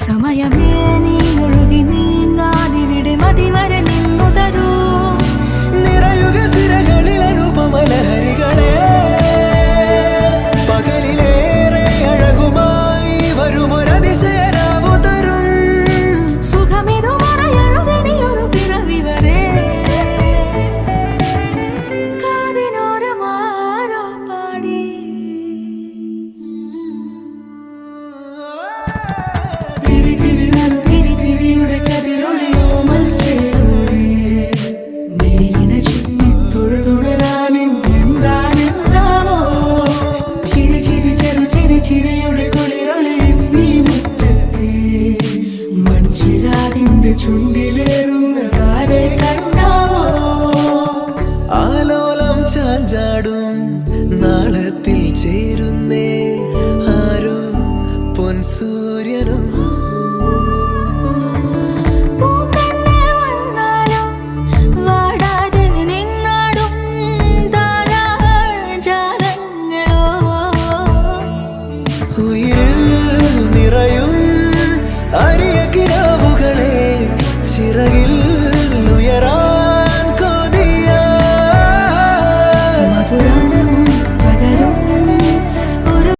സമയമേ നീ ഒഴുകി നീങ്ങാതിവിടെ മതിവരെ നിന്നു തരൂ. നിറയുക സിരകളിൽ അനുപമലഹരികളെ, പകലിലേറെ അഴകുമായി വരുമൊരതിശയരാവു തരും. സുഖമിതു മറയരുതെനിയൊരു പിറവി വരെ. കാതിനോരമാരോ പാടി തിരി തിരി നറു തിരി തിരിയുടെ കതിരൊളിയോ മൽച്ചേരോടെ മിഴിയിണ ചുറ്റി തൊഴുതുണരാനെന്താണെന്താവോ. ചിരി ചിരി ചെറു ചിരി ചിരിയുടെ കുളിരൊളി നീ മുറ്റത്തെ മൺചിരാതിന്റെ ചുണ്ടിലേറുന്നതാരെ കണ്ടാവോ. ആലോലം ചാഞ്ചാടും നാളത്തിൽ ചേരുന്നേ ആരോ പൊൻസൂര്യനും. പൂന്തന്നെ വന്നാലും വാടാതെ നിന്നാടും താരാജാലങ്ങളോ. ഉയിരേ